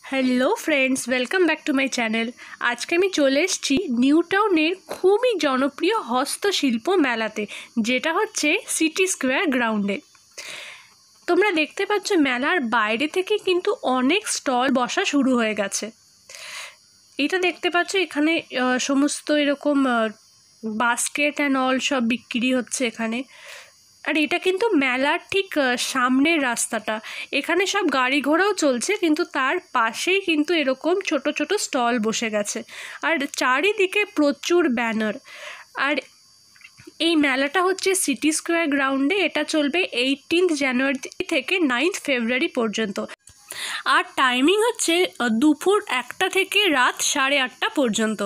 Hello friends, welcome back to my channel. আজকে আমি চলে এসেছি নিউ টাউনের খুবই জনপ্রিয় হস্তশিল্প মেলাতে, যেটা হচ্ছে সিটি স্কোয়ার গ্রাউন্ডে। তোমরা দেখতে পাচ্ছ মেলার বাইরে থেকে কিন্তু অনেক স্টল বসা শুরু হয়ে গেছে। এটা দেখতে পাচ্ছ এখানে সমস্ত এরকম বাস্কেট অ্যান্ড অল সব বিক্রি হচ্ছে এখানে। আর এটা কিন্তু মেলার ঠিক সামনের রাস্তাটা, এখানে সব গাড়ি ঘোড়াও চলছে, কিন্তু তার পাশেই কিন্তু এরকম ছোট ছোট স্টল বসে গেছে। আর চারিদিকে প্রচুর ব্যানার। আর এই মেলাটা হচ্ছে সিটি স্কোয়ার গ্রাউন্ডে। এটা চলবে 18 জানুয়ারি থেকে 9 ফেব্রুয়ারি পর্যন্ত। আর টাইমিং হচ্ছে দুপুর 1টা থেকে রাত 8:30 পর্যন্ত।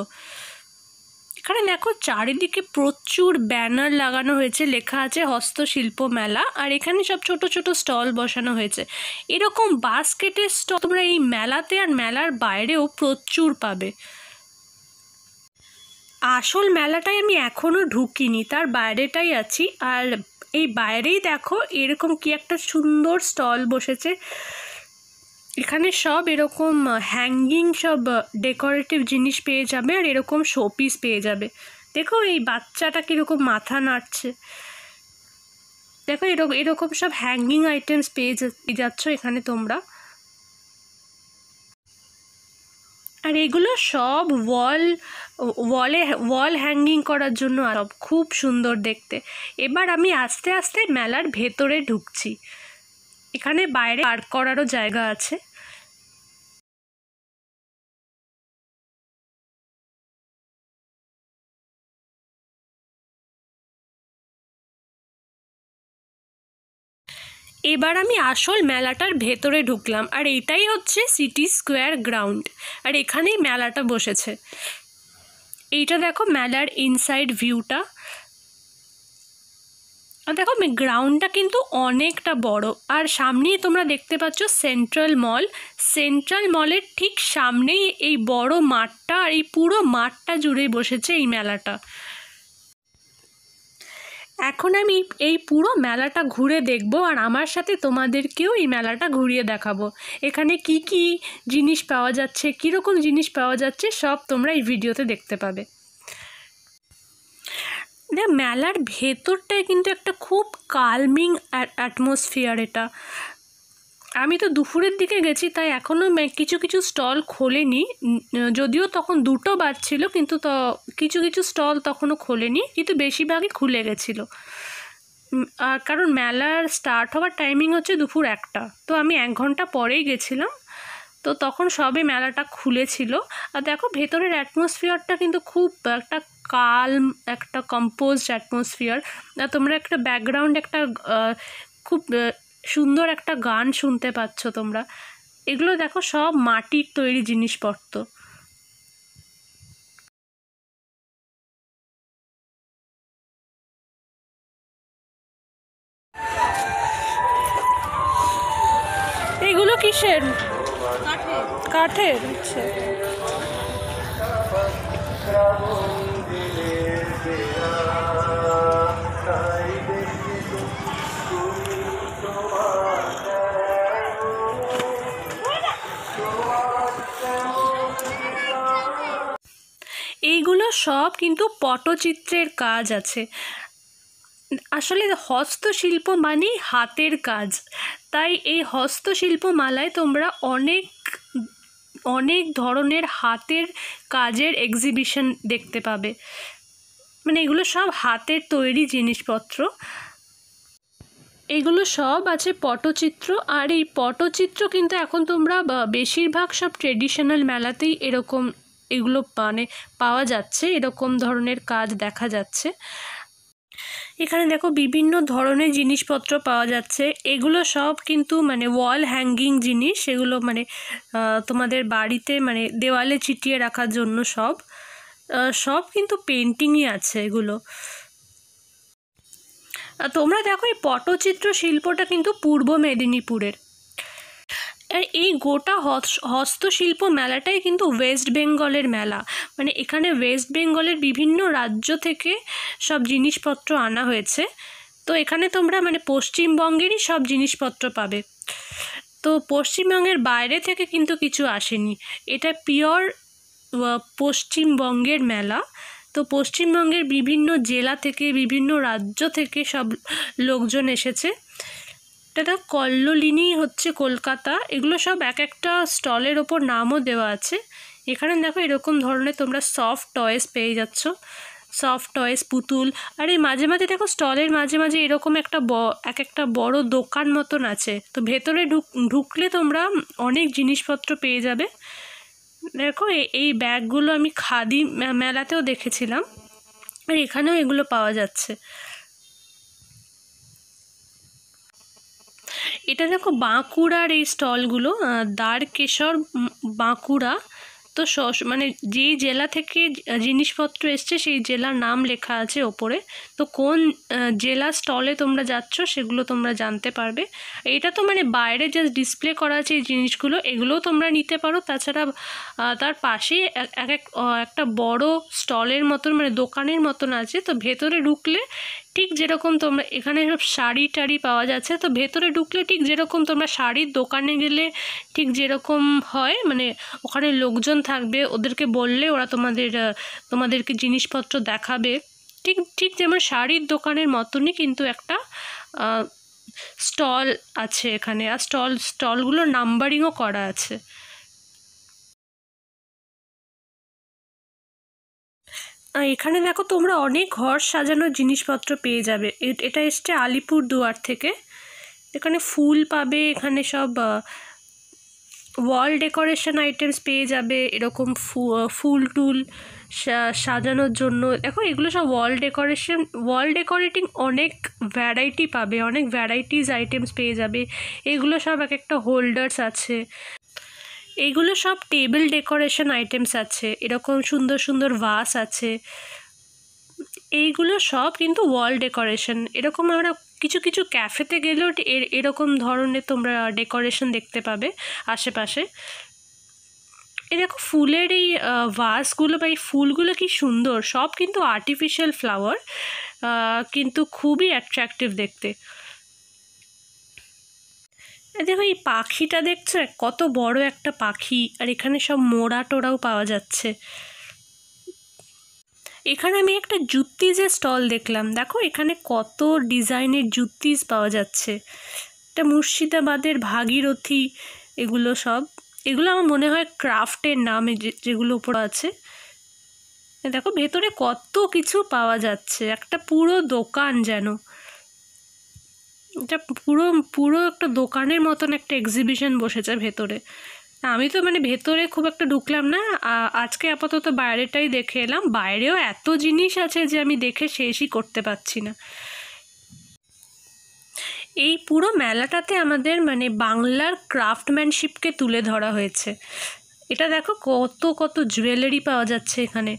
এখানে দেখো চারিদিকে প্রচুর ব্যানার লাগানো হয়েছে, লেখা আছে হস্তশিল্প মেলা। আর এখানে সব ছোট ছোট স্টল বসানো হয়েছে। এরকম বাস্কেটের স্টল তোমরা এই মেলাতে আর মেলার বাইরেও প্রচুর পাবে। আসল মেলাটাই আমি এখনও ঢুকিনি, তার বাইরেটাই আছি। আর এই বাইরেই দেখো এরকম কি একটা সুন্দর স্টল বসেছে। এখানে সব এরকম হ্যাঙ্গিং সব ডেকোরেটিভ জিনিস পেয়ে যাবে, আর এরকম শোপিস পেয়ে যাবে। দেখো এই বাচ্চাটা কীরকম মাথা নাড়ছে। দেখো এরকম সব হ্যাঙ্গিং আইটেমস পেয়ে যাচ্ছ এখানে তোমরা। আর এগুলো সব ওয়াল হ্যাঙ্গিং করার জন্য সব খুব সুন্দর দেখতে। এবার আমি আস্তে আস্তে মেলার ভেতরে ঢুকছি। এখানে বাইরে পার্ক করারও জায়গা আছে। এবার আমি আসল মেলাটার ভেতরে ঢুকলাম। আর এটাই হচ্ছে সিটি স্কোয়ার গ্রাউন্ড, আর এখানেই মেলাটা বসেছে। এইটা দেখো মেলার ইনসাইড ভিউটা। আর দেখো গ্রাউন্ডটা কিন্তু অনেকটা বড়। আর সামনেই তোমরা দেখতে পাচ্ছ সেন্ট্রাল মল। সেন্ট্রাল মলের ঠিক সামনেই এই বড় মাঠটা, আর এই পুরো মাঠটা জুড়েই বসেছে এই মেলাটা। এখন আমি এই পুরো মেলাটা ঘুরে দেখব, আর আমার সাথে তোমাদেরকেও এই মেলাটা ঘুরিয়ে দেখাবো। এখানে কি কি জিনিস পাওয়া যাচ্ছে, কীরকম জিনিস পাওয়া যাচ্ছে, সব তোমরা এই ভিডিওতে দেখতে পাবে। মেলার ভেতরটায় কিন্তু একটা খুব কালমিং অ্যাটমসফিয়ার। এটা আমি তো দুপুরের দিকে গেছি, তাই এখনও কিছু কিছু স্টল খোলেনি। যদিও তখন 2টো বাজছিল, কিন্তু কিছু কিছু স্টল তখনও খোলেনি, কিন্তু বেশিরভাগই খুলে গেছিলো। আর কারণ মেলার স্টার্ট হওয়ার টাইমিং হচ্ছে দুপুর 1টা, তো আমি 1 ঘন্টা পরেই গেছিলাম, তো তখন সবে মেলাটা খুলেছিল। আর দেখো ভেতরের অ্যাটমসফিয়ারটা কিন্তু খুব একটা কালম, একটা কম্পোজড অ্যাটমসফিয়ার। তোমরা একটা ব্যাকগ্রাউন্ড একটা খুব সুন্দর একটা গান শুনতে পাচ্ছ তোমরা। এগুলো দেখো সব মাটির তৈরি জিনিসপত্র। এগুলো কিসের? কাঠের। আচ্ছা, এইগুলো সব কিন্তু পটচিত্রের কাজ আছে। আসলে হস্তশিল্প মানেই হাতের কাজ, তাই এই হস্তশিল্প মেলায় তোমরা অনেক ধরনের হাতের কাজের এক্সিবিশন দেখতে পাবে। মানে এগুলো সব হাতের তৈরি জিনিসপত্র। এগুলো সব আছে পটচিত্র। আর এই পটচিত্র কিন্তু এখন তোমরা বেশিরভাগ সব ট্রেডিশনাল মেলাতেই এগুলো মানে পাওয়া যাচ্ছে, এরকম ধরনের কাজ দেখা যাচ্ছে। এখানে দেখো বিভিন্ন ধরনের জিনিসপত্র পাওয়া যাচ্ছে। এগুলো সব কিন্তু মানে ওয়াল হ্যাঙ্গিং জিনিস, এগুলো মানে তোমাদের বাড়িতে মানে দেওয়ালে চিটিয়ে রাখার জন্য সব কিন্তু পেন্টিংই আছে এগুলো। তোমরা দেখো এই পটচিত্র শিল্পটা কিন্তু পূর্ব মেদিনীপুরের। আর এই গোটা হস্তশিল্প মেলাটাই কিন্তু ওয়েস্ট বেঙ্গলের মেলা। মানে এখানে ওয়েস্ট বেঙ্গলের বিভিন্ন রাজ্য থেকে সব জিনিসপত্র আনা হয়েছে। তো এখানে তোমরা মানে পশ্চিমবঙ্গেরই সব জিনিসপত্র পাবে। তো পশ্চিমবঙ্গের বাইরে থেকে কিন্তু কিছু আসেনি, এটা পিওর পশ্চিমবঙ্গের মেলা। তো পশ্চিমবঙ্গের বিভিন্ন জেলা থেকে, বিভিন্ন রাজ্য থেকে সব লোকজন এসেছে। এটা কল্লোলিনী হচ্ছে কলকাতা। এগুলো সব এক একটা স্টলের ওপর নামও দেওয়া আছে। এখানে দেখো এরকম ধরনের তোমরা সফট টয়েস পেয়ে যাচ্ছ, সফট টয়েস, পুতুল। আর এই মাঝে মাঝে দেখো স্টলের মাঝে মাঝে এরকম একটা বড় দোকান মতন আছে। তো ভেতরে ঢুকলে তোমরা অনেক জিনিসপত্র পেয়ে যাবে। দেখো এই ব্যাগগুলো আমি খাদি মেলাতেও দেখেছিলাম, আর এখানেও এগুলো পাওয়া যাচ্ছে। এটা দেখো বাঁকুড়ার এই স্টলগুলো, দ্বারকেশর বাঁকুড়া। তো মানে যেই জেলা থেকে জিনিসপত্র এসছে সেই জেলার নাম লেখা আছে ওপরে। তো কোন জেলা স্টলে তোমরা যাচ্ছ সেগুলো তোমরা জানতে পারবে। এটা তো মানে বাইরে জাস্ট ডিসপ্লে করা আছে এই জিনিসগুলো, এগুলোও তোমরা নিতে পারো। তাছাড়া তার পাশেই একটা বড় স্টলের মতন, মানে দোকানের মতন আছে। তো ভেতরে ঢুকলে ঠিক যেরকম তোমরা, এখানে সব শাড়ি টাড়ি পাওয়া যাচ্ছে। তো ভেতরে ঢুকলে ঠিক যেরকম তোমরা শাড়ির দোকানে গেলে ঠিক যেরকম হয়, মানে ওখানে লোকজন থাকবে, ওদেরকে বললে ওরা তোমাদেরকে জিনিসপত্র দেখাবে। ঠিক ঠিক যেমন শাড়ির দোকানের মতনই কিন্তু একটা স্টল আছে এখানে। আর স্টলগুলোর নাম্বারিংও করা আছে। এখানে দেখো তোমরা অনেক ঘর সাজানোর জিনিসপত্র পেয়ে যাবে। এটা এসছে আলিপুরদুয়ার থেকে। এখানে ফুল পাবে, এখানে সব ওয়াল ডেকোরেশন আইটেমস পেয়ে যাবে, এরকম ফুল টুল সাজানোর জন্য। দেখো এগুলো সব ওয়াল ডেকোরেটিং অনেক ভ্যারাইটি পাবে, অনেক ভ্যারাইটিস আইটেমস পেয়ে যাবে। এগুলো সব এক একটা হোল্ডার্স আছে। এইগুলো সব টেবিল ডেকোরেশন আইটেমস আছে, এরকম সুন্দর সুন্দর ভাস আছে। এইগুলো সব কিন্তু ওয়াল ডেকোরেশন। এরকম আমরা কিছু কিছু ক্যাফেতে গেলেও এরকম ধরনের তোমরা ডেকোরেশন দেখতে পাবে আশেপাশে। এই দেখো ফুলের এই ভাসগুলো বা এই ফুলগুলো কি সুন্দর, সব কিন্তু আর্টিফিশিয়াল ফ্লাওয়ার, কিন্তু খুবই অ্যাট্রাকটিভ দেখতে। দেখো এই পাখিটা দেখছো, কত বড় একটা পাখি। আর এখানে সব মোড়া টোড়াও পাওয়া যাচ্ছে। এখানে আমি একটা জুত্তিজের স্টল দেখলাম। দেখো এখানে কত ডিজাইনের জুত্তিজ পাওয়া যাচ্ছে। এটা মুর্শিদাবাদের ভাগীরথী। এগুলো আমার মনে হয় ক্রাফটের নামে যেগুলো উপর আছে। দেখো ভেতরে কত কিছু পাওয়া যাচ্ছে, একটা পুরো দোকান যেন। এটা পুরো একটা দোকানের মতন একটা এক্সিবিশন বসেছে ভেতরে। আমি তো মানে ভেতরে খুব একটা ঢুকলাম না, আজকে আপাতত বাইরেটাই দেখে এলাম। বাইরেও এত জিনিস আছে যে আমি দেখে শেষই করতে পারছি না। এই পুরো মেলাটাতে আমাদের মানে বাংলার ক্রাফটম্যানশিপকে তুলে ধরা হয়েছে। এটা দেখো কত কত জুয়েলারি পাওয়া যাচ্ছে এখানে।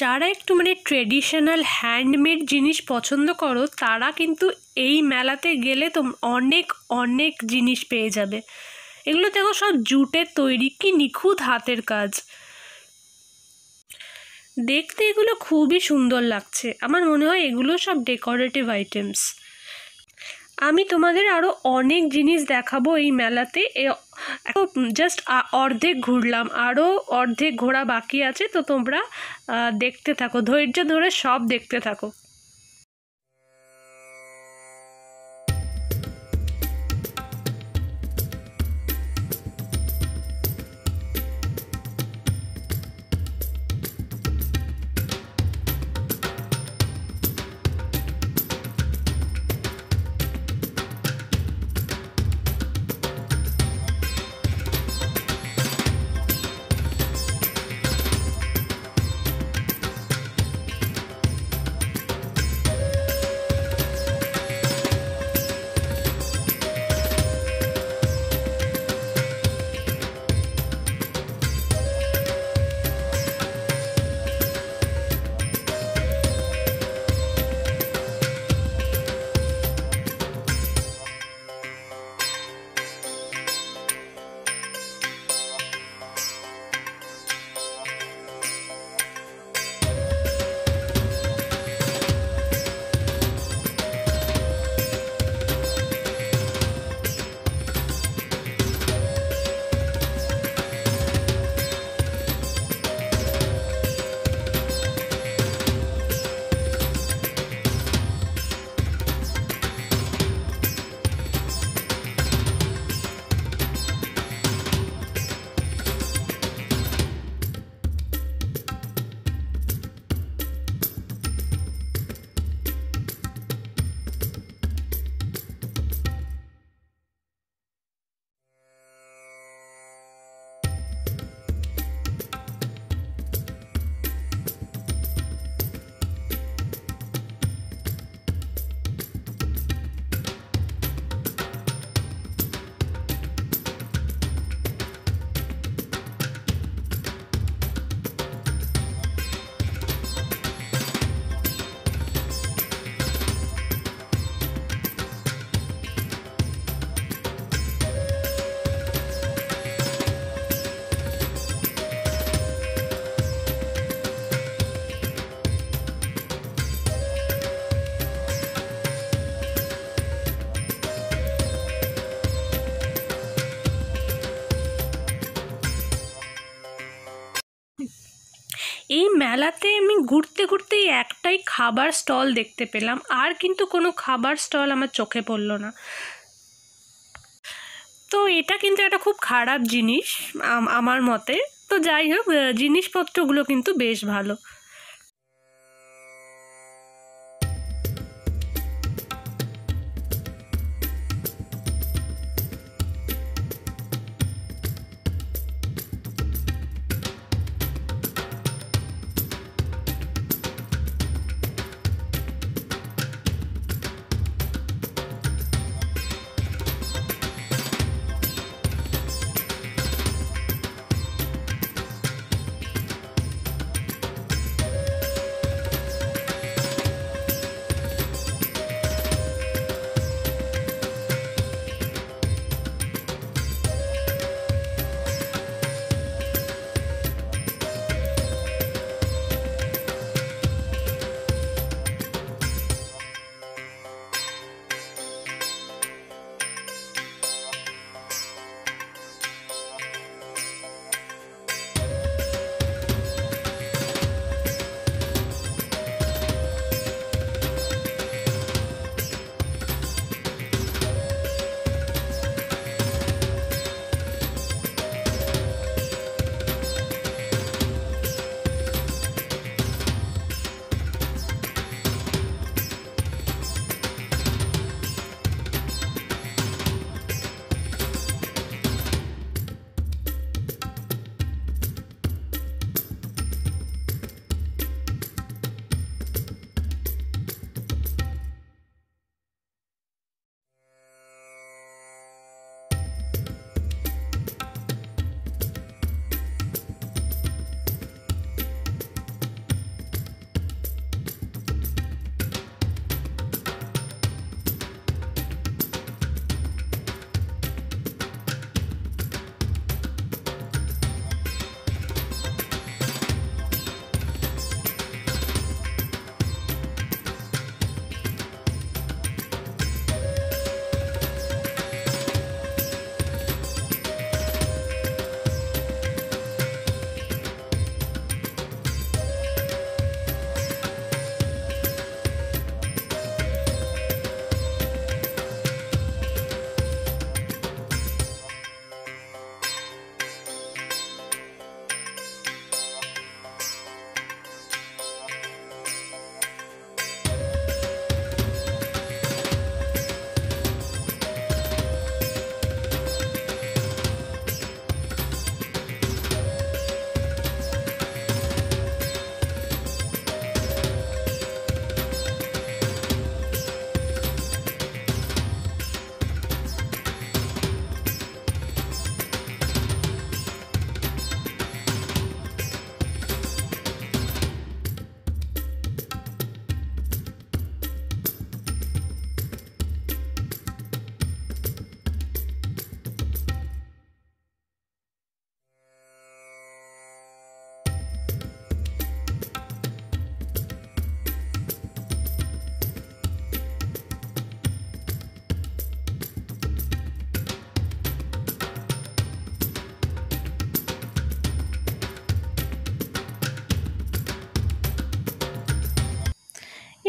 যারা একটু মানে ট্রেডিশনাল হ্যান্ডমেড জিনিস পছন্দ করো তারা কিন্তু এই মেলাতে গেলে তো অনেক অনেক জিনিস পেয়ে যাবে। এগুলো দেখো সব জুটের তৈরি, কি নিখুঁত হাতের কাজ। দেখতে এগুলো খুবই সুন্দর লাগছে। আমার মনে হয় এগুলো সব ডেকোরেটিভ আইটেমস। আমি তোমাদের আরও অনেক জিনিস দেখাবো এই মেলাতে। জাস্ট অর্ধেক ঘুরলাম, আরও অর্ধেক ঘোরা বাকি আছে। তো তোমরা দেখতে থাকো, ধৈর্য ধরে সব দেখতে থাকো। এই মেলাতে আমি ঘুরতে ঘুরতেই একটাই খাবার স্টল দেখতে পেলাম, আর কিন্তু কোনো খাবার স্টল আমার চোখে পড়লো না। তো এটা কিন্তু একটা খুব খারাপ জিনিস আমার মতে। তো যাই হোক, জিনিসপত্রগুলো কিন্তু বেশ ভালো।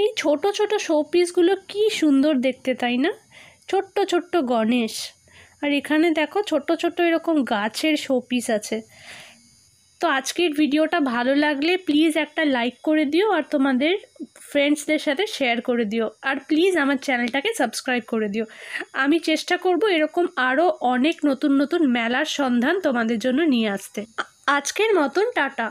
এই ছোট ছোট শোপিসগুলো কি সুন্দর দেখতে, তাই না? ছোট্ট ছোট্ট গণেশ। আর এখানে দেখো ছোট ছোট এরকম গাছের শোপিস আছে। তো আজকের ভিডিওটা ভালো লাগলে প্লিজ একটা লাইক করে দিও, আর তোমাদের ফ্রেন্ডসদের সাথে শেয়ার করে দিও, আর প্লিজ আমার চ্যানেলটাকে সাবস্ক্রাইব করে দিও। আমি চেষ্টা করব এরকম আরও অনেক নতুন নতুন মেলার সন্ধান তোমাদের জন্য নিয়ে আসতে। আজকের মতন টাটা।